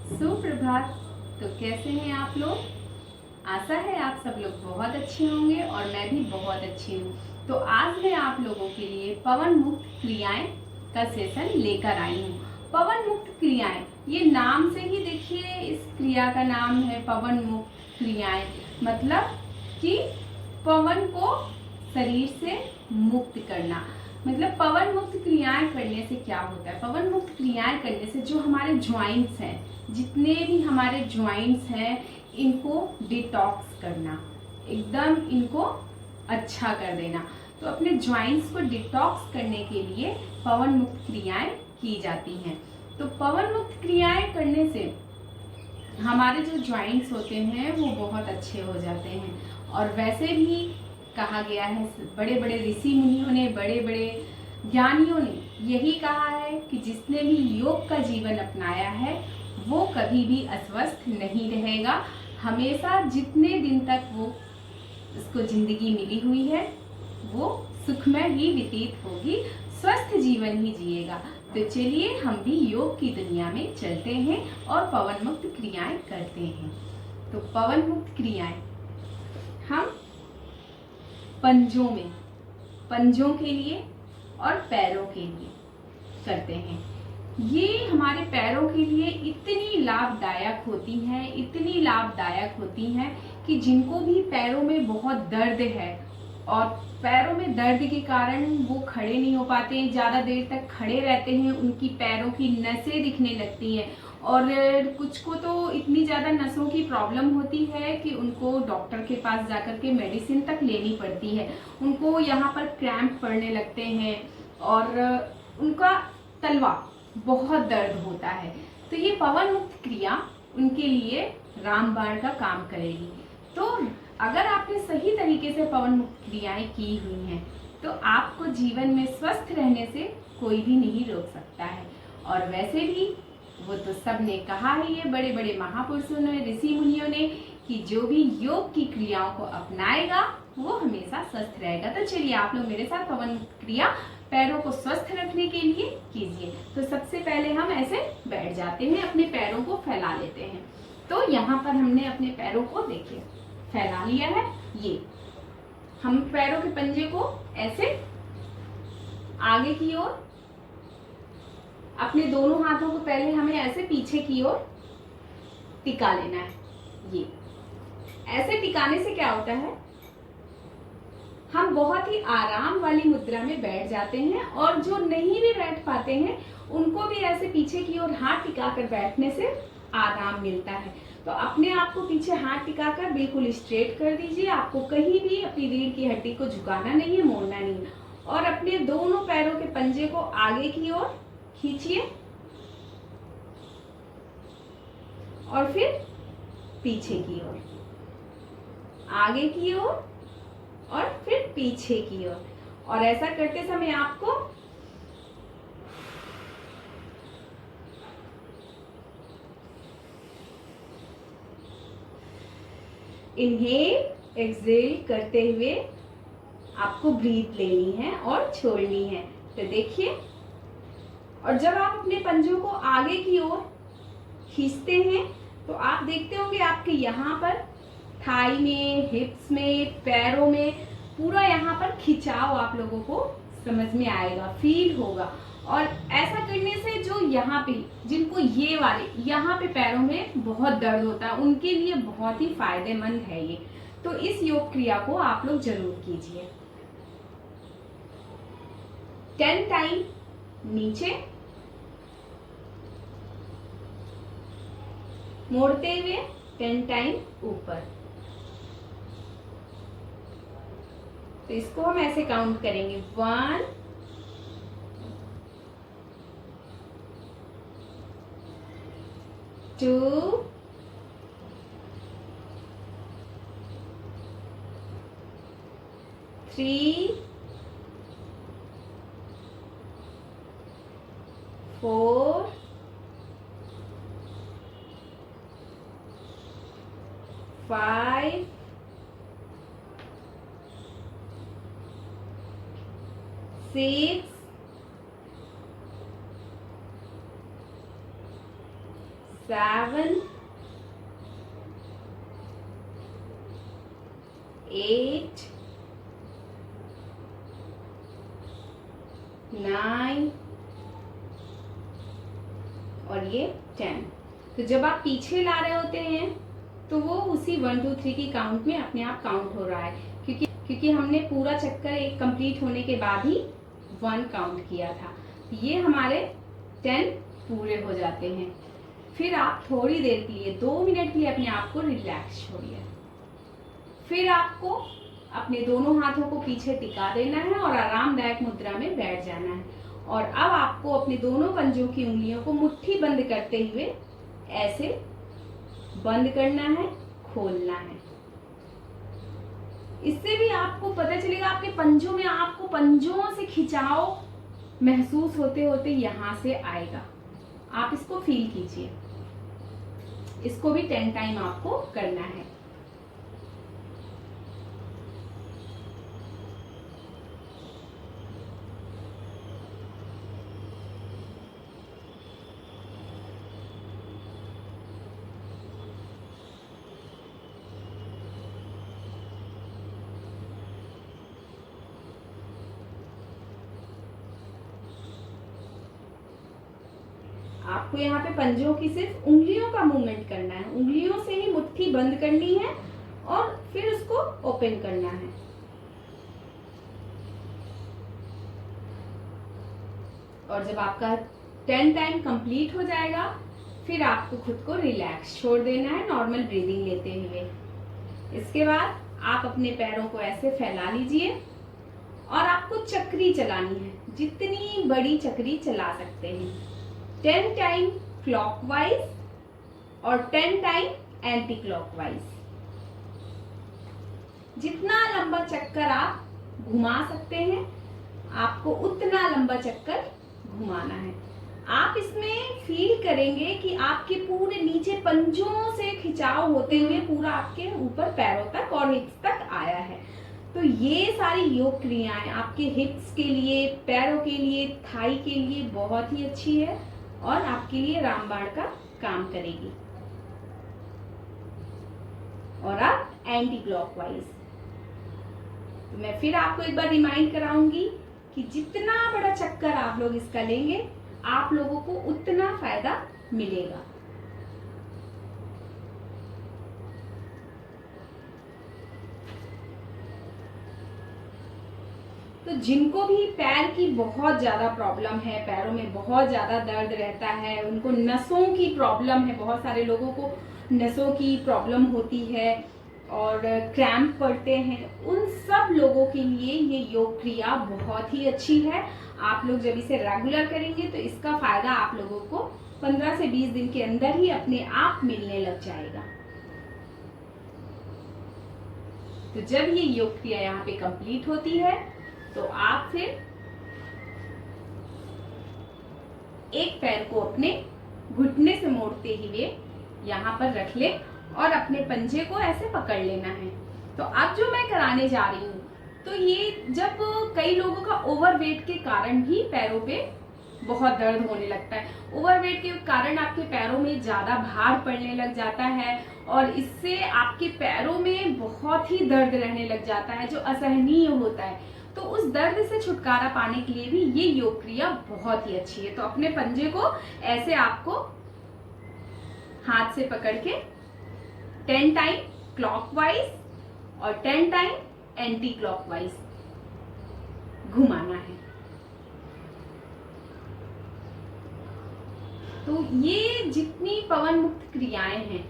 सुप्रभात। तो कैसे हैं आप लोग? आशा है आप सब लोग बहुत अच्छे होंगे और मैं भी बहुत अच्छी हूँ। तो आज मैं आप लोगों के लिए पवन मुक्त क्रियाएं का सेशन लेकर आई हूँ। पवन मुक्त क्रियाएं, ये नाम से ही देखिए इस क्रिया का नाम है पवन मुक्त क्रियाएं। मतलब कि पवन को शरीर से मुक्त करना। मतलब पवन मुक्त क्रियाएं करने से क्या होता है? पवन मुक्त क्रियाएं करने से जो हमारे ज्वाइंट्स हैं, जितने भी हमारे ज्वाइंट्स हैं, इनको डिटॉक्स करना, एकदम इनको अच्छा कर देना। तो अपने ज्वाइंट्स को डिटॉक्स करने के लिए पवन मुक्त क्रियाएं की जाती हैं। तो पवन मुक्त क्रियाएं करने से हमारे जो ज्वाइंट्स होते हैं वो बहुत अच्छे हो जाते हैं। और वैसे भी कहा गया है, बड़े बड़े ऋषि मुनियों ने, बड़े बड़े ज्ञानियों ने यही कहा है कि जिसने भी योग का जीवन अपनाया है वो कभी भी अस्वस्थ नहीं रहेगा। हमेशा जितने दिन तक वो उसको जिंदगी मिली हुई है वो सुखमय ही व्यतीत होगी, स्वस्थ जीवन ही जिएगा। तो चलिए हम भी योग की दुनिया में चलते हैं और पवन मुक्त क्रियाएं करते हैं। तो पवन मुक्त क्रियाएं हम पंजों के लिए और पैरों के लिए करते हैं। ये हमारे पैरों के लिए इतनी लाभदायक होती हैं कि जिनको भी पैरों में बहुत दर्द है और पैरों में दर्द के कारण वो खड़े नहीं हो पाते, ज़्यादा देर तक खड़े रहते हैं, उनकी पैरों की नसें दिखने लगती हैं। और कुछ को तो इतनी ज़्यादा नसों की प्रॉब्लम होती है कि उनको डॉक्टर के पास जाकर के मेडिसिन तक लेनी पड़ती है। उनको यहाँ पर क्रैम्प पड़ने लगते हैं और उनका तलवा बहुत दर्द होता है। तो ये पवन मुक्त क्रिया उनके लिए रामबाण का काम करेगी। तो अगर आपने सही तरीके से पवन मुक्त क्रियाएं की हुई हैं तो आपको जीवन में स्वस्थ रहने से कोई भी नहीं रोक सकता है। और वैसे भी वो तो सब ने कहा ही है, बड़े बड़े महापुरुषों ने, ऋषि मुनियों ने, कि जो भी योग की क्रियाओं को अपनाएगा वो हमेशा स्वस्थ रहेगा। तो चलिए आप लोग मेरे साथ पवन मुक्त क्रिया पैरों को स्वस्थ रखने के लिए कीजिए। तो सबसे पहले हम ऐसे बैठ जाते हैं, अपने पैरों को फैला लेते हैं। तो यहाँ पर हमने अपने पैरों को देखिए फैला लिया है। ये हम पैरों के पंजे को ऐसे आगे की ओर, अपने दोनों हाथों को पहले हमें ऐसे पीछे की ओर टिका लेना है। ये ऐसे टिकाने से क्या होता है, हम बहुत ही आराम वाली मुद्रा में बैठ जाते हैं। और जो नहीं भी बैठ पाते हैं उनको भी ऐसे पीछे की ओर हाथ टिकाकर बैठने से आराम मिलता है। तो अपने आप को पीछे हाथ टिकाकर बिल्कुल स्ट्रेट कर दीजिए। आपको कहीं भी अपनी रीढ़ की हड्डी को झुकाना नहीं है, मोड़ना नहीं है। और अपने दोनों पैरों के पंजे को आगे की ओर खींचिए और फिर पीछे की ओर, आगे की ओर और फिर पीछे की ओर। और ऐसा करते समय आपको इनहेल एक्सहेल करते हुए आपको ब्रीथ लेनी है और छोड़नी है। तो देखिए, और जब आप अपने पंजों को आगे की ओर खींचते हैं तो आप देखते होंगे आपके यहाँ पर थाई में, हिप्स में, पैरों में पूरा यहाँ पर खिंचाव आप लोगों को समझ में आएगा, फील होगा। और ऐसा करने से जो यहाँ पे, जिनको ये वाले यहाँ पे पैरों में बहुत दर्द होता है, उनके लिए बहुत ही फायदेमंद है ये। तो इस योग क्रिया को आप लोग जरूर कीजिए। 10 टाइम नीचे मोड़ते हुए, 10 टाइम ऊपर। तो इसको हम ऐसे काउंट करेंगे, 1 2 3 4 5 6 7 8 9 और ये 10। तो जब आप पीछे ला रहे होते हैं तो वो उसी 1 2 3 की काउंट में अपने आप काउंट हो रहा है, क्योंकि हमने पूरा चक्कर एक कंप्लीट होने के बाद ही 1 काउंट किया था। ये हमारे 10 पूरे हो जाते हैं। फिर आप थोड़ी देर के लिए 2 मिनट के लिए अपने आप को रिलैक्स छोड़िए। फिर आपको अपने दोनों हाथों को पीछे टिका देना है और आरामदायक मुद्रा में बैठ जाना है। और अब आपको अपने दोनों पंजों की उंगलियों को मुट्ठी बंद करते हुए ऐसे बंद करना है, खोलना है। इससे भी आपको पता चलेगा आपके पंजों में, आपको पंजों से खिंचाव महसूस होते होते यहां से आएगा। आप इसको फील कीजिए। इसको भी 10 टाइम आपको करना है। आपको यहाँ पे पंजों की सिर्फ उंगलियों का मूवमेंट करना है। उंगलियों से ही मुट्ठी बंद करनी है और फिर उसको ओपन करना है। और जब आपका 10 टाइम कंप्लीट हो जाएगा फिर आपको खुद को रिलैक्स छोड़ देना है, नॉर्मल ब्रीदिंग लेते हुए। इसके बाद आप अपने पैरों को ऐसे फैला लीजिए और आपको चक्री चलानी है, जितनी बड़ी चक्री चला सकते हैं। 10 टाइम क्लॉकवाइज और 10 टाइम एंटी क्लॉकवाइज। जितना लंबा चक्कर आप घुमा सकते हैं आपको उतना लंबा चक्कर घुमाना है। आप इसमें फील करेंगे कि आपके पूरे नीचे पंजों से खिंचाव होते हुए पूरा आपके ऊपर पैरों तक और हिप्स तक आया है। तो ये सारी योग क्रियाएं आपके हिप्स के लिए, पैरों के लिए, थाई के लिए बहुत ही अच्छी है और आपके लिए रामबाण का काम करेगी। और आप एंटी क्लॉकवाइज। तो मैं फिर आपको एक बार रिमाइंड कराऊंगी कि जितना बड़ा चक्कर आप लोग इसका लेंगे आप लोगों को उतना फायदा मिलेगा। तो जिनको भी पैर की बहुत ज्यादा प्रॉब्लम है, पैरों में बहुत ज्यादा दर्द रहता है, उनको नसों की प्रॉब्लम है, बहुत सारे लोगों को नसों की प्रॉब्लम होती है और क्रैम्प पड़ते हैं, उन सब लोगों के लिए ये योग क्रिया बहुत ही अच्छी है। आप लोग जब इसे रेगुलर करेंगे तो इसका फायदा आप लोगों को 15 से 20 दिन के अंदर ही अपने आप मिलने लग जाएगा। तो जब ये योग क्रिया यहाँ पे कंप्लीट होती है तो आप फिर एक पैर को अपने घुटने से मोड़ते हुए यहाँ पर रख ले और अपने पंजे को ऐसे पकड़ लेना है। तो अब जो मैं कराने जा रही हूँ तो ये जब कई लोगों का ओवरवेट के कारण भी पैरों पे बहुत दर्द होने लगता है। ओवरवेट के कारण आपके पैरों में ज्यादा भार पड़ने लग जाता है और इससे आपके पैरों में बहुत ही दर्द रहने लग जाता है जो असहनीय होता है। तो उस दर्द से छुटकारा पाने के लिए भी ये योग क्रिया बहुत ही अच्छी है। तो अपने पंजे को ऐसे आपको हाथ से पकड़ के 10 टाइम क्लॉकवाइज और 10 टाइम एंटी क्लॉकवाइज घुमाना है। तो ये जितनी पवन मुक्त क्रियाएं हैं,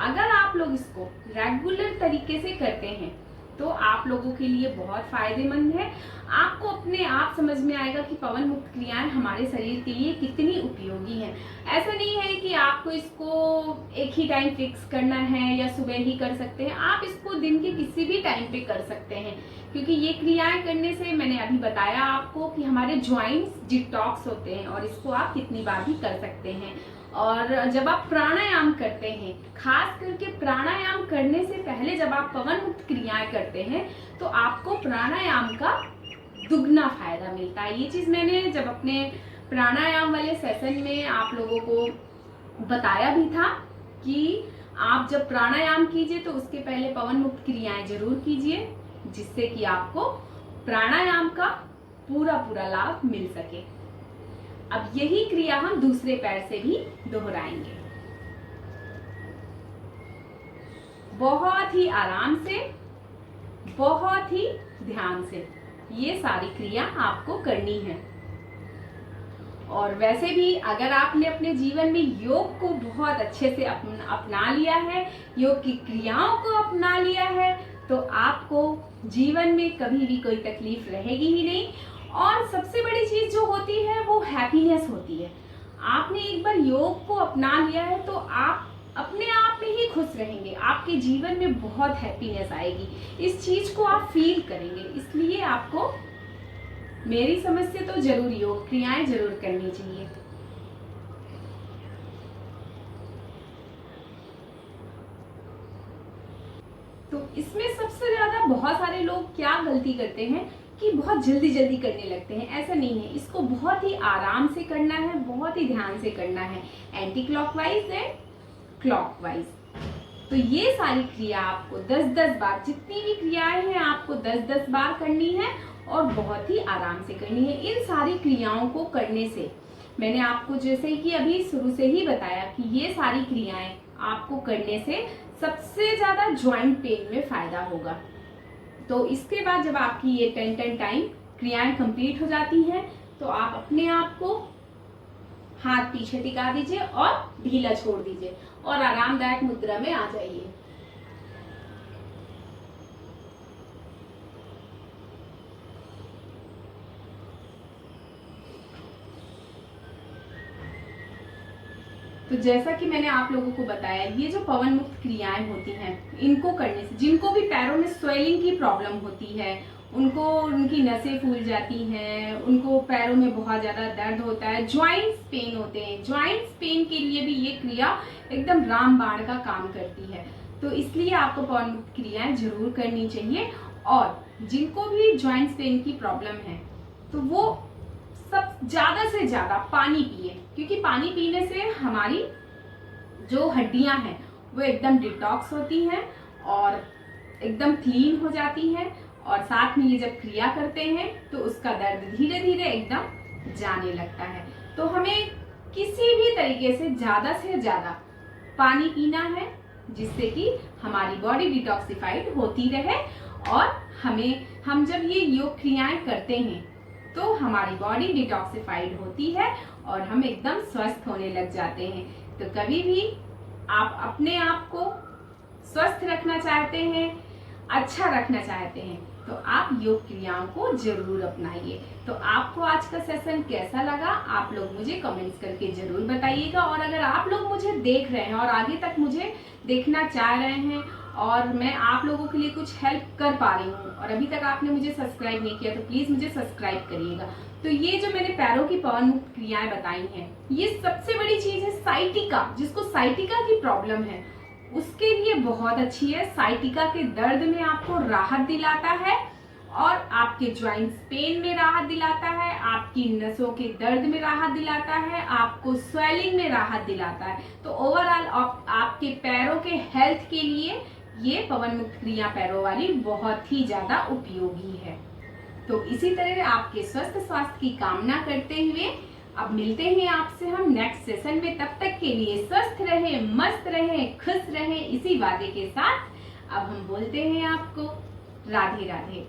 अगर आप लोग इसको रेगुलर तरीके से करते हैं तो आप लोगों के लिए बहुत फायदेमंद है। आपको अपने आप समझ में आएगा कि पवन मुक्त क्रियाएं हमारे शरीर के लिए कितनी उपयोगी हैं। ऐसा नहीं है कि आपको इसको एक ही टाइम फिक्स करना है या सुबह ही कर सकते हैं, आप इसको दिन के किसी भी टाइम पे कर सकते हैं, क्योंकि ये क्रियाएं करने से मैंने अभी बताया आपको कि हमारे ज्वाइंट्स डिटॉक्स होते हैं और इसको आप कितनी बार भी कर सकते हैं। और जब आप प्राणायाम करते हैं, खास करके प्राणायाम करने से पहले जब आप पवन मुक्त क्रियाएं करते हैं तो आपको प्राणायाम का दुगना फायदा मिलता है। ये चीज मैंने जब अपने प्राणायाम वाले सेशन में आप लोगों को बताया भी था कि आप जब प्राणायाम कीजिए तो उसके पहले पवन मुक्त क्रियाएं जरूर कीजिए, जिससे कि आपको प्राणायाम का पूरा पूरा लाभ मिल सके। अब यही क्रिया हम दूसरे पैर से भी दोहराएंगे, बहुत ही आराम से, बहुत ही ध्यान से ये सारी क्रिया आपको करनी है। और वैसे भी अगर आपने अपने जीवन में योग को बहुत अच्छे से अपना लिया है, योग की क्रियाओं को अपना लिया है, तो आपको जीवन में कभी भी कोई तकलीफ रहेगी ही नहीं। और सबसे बड़ी चीज जो होती है वो हैप्पीनेस होती है। आपने एक बार योग को अपना लिया है तो आप अपने आप में ही खुश रहेंगे, आपके जीवन में बहुत हैप्पीनेस आएगी, इस चीज को आप फील करेंगे। इसलिए आपको मेरी समझ से तो जरूर योग क्रियाएं जरूर करनी चाहिए। तो इसमें सबसे ज्यादा बहुत सारे लोग क्या गलती करते हैं कि बहुत जल्दी जल्दी करने लगते हैं। ऐसा नहीं है, इसको बहुत ही आराम से करना है, बहुत ही ध्यान से करना है, एंटी क्लॉकवाइज एंड क्लॉकवाइज। तो ये सारी क्रिया आपको 10-10 बार, जितनी भी क्रियाएं हैं आपको 10-10 बार करनी है और बहुत ही आराम से करनी है। इन सारी क्रियाओं को करने से, मैंने आपको जैसे कि अभी शुरू से ही बताया कि ये सारी क्रियाएं आपको करने से सबसे ज्यादा ज्वाइंट पेन में फायदा होगा। तो इसके बाद जब आपकी ये 10 टाइम क्रियाएं कंप्लीट हो जाती हैं तो आप अपने आप को हाथ पीछे टिका दीजिए और ढीला छोड़ दीजिए और आरामदायक मुद्रा में आ जाइए। तो जैसा कि मैंने आप लोगों को बताया, ये जो पवन मुक्त क्रियाएं होती हैं, इनको करने से जिनको भी पैरों में स्वेलिंग की प्रॉब्लम होती है, उनको उनकी नसें फूल जाती हैं, उनको पैरों में बहुत ज्यादा दर्द होता है, ज्वाइंट्स पेन होते हैं, ज्वाइंट्स पेन के लिए भी ये क्रिया एकदम रामबाण का काम करती है। तो इसलिए आपको पवन मुक्त क्रियाएं जरूर करनी चाहिए। और जिनको भी ज्वाइंट्स पेन की प्रॉब्लम है तो वो सब ज्यादा से ज्यादा पानी पिए, क्योंकि पानी पीने से हमारी जो हड्डियां हैं वो एकदम डिटॉक्स होती हैं और एकदम क्लीन हो जाती हैं। और साथ में ये जब क्रिया करते हैं तो उसका दर्द धीरे धीरे एकदम जाने लगता है। तो हमें किसी भी तरीके से ज्यादा पानी पीना है, जिससे कि हमारी बॉडी डिटॉक्सिफाइड होती रहे। और हम जब ये योग क्रियाएं करते हैं तो हमारी बॉडी डिटॉक्सिफाइड होती है और हम एकदम स्वस्थ होने लग जाते हैं। तो कभी भी आप अपने आप को स्वस्थ रखना चाहते हैं, अच्छा रखना चाहते हैं, तो आप योग क्रियाओं को जरूर अपनाइए। तो आपको आज का सेशन कैसा लगा आप लोग मुझे कमेंट्स करके जरूर बताइएगा। और अगर आप लोग मुझे देख रहे हैं और आगे तक मुझे देखना चाह रहे हैं और मैं आप लोगों के लिए कुछ हेल्प कर पा रही हूँ और अभी तक आपने मुझे सब्सक्राइब नहीं किया, तो प्लीज मुझे सब्सक्राइब करिएगा। तो ये जो मैंने पैरों की पवन मुक्त क्रियाएं बताई हैं, ये सबसे बड़ी चीज है साइटिका। जिसको साइटिका की प्रॉब्लम है उसके लिए बहुत अच्छी है। साइटिका के दर्द में आपको राहत दिलाता है और आपके ज्वाइंट्स पेन में राहत दिलाता है, आपकी नसों के दर्द में राहत दिलाता है, आपको स्वेलिंग में राहत दिलाता है। तो ओवरऑल आपके पैरों के हेल्थ के लिए ये पवन मुक्त क्रिया पैरों वाली बहुत ही ज्यादा उपयोगी है। तो इसी तरह आपके स्वस्थ स्वास्थ्य की कामना करते हुए अब मिलते हैं आपसे हम नेक्स्ट सेशन में। तब तक के लिए स्वस्थ रहे, मस्त रहे, खुश रहे, इसी वादे के साथ अब हम बोलते हैं आपको राधे राधे।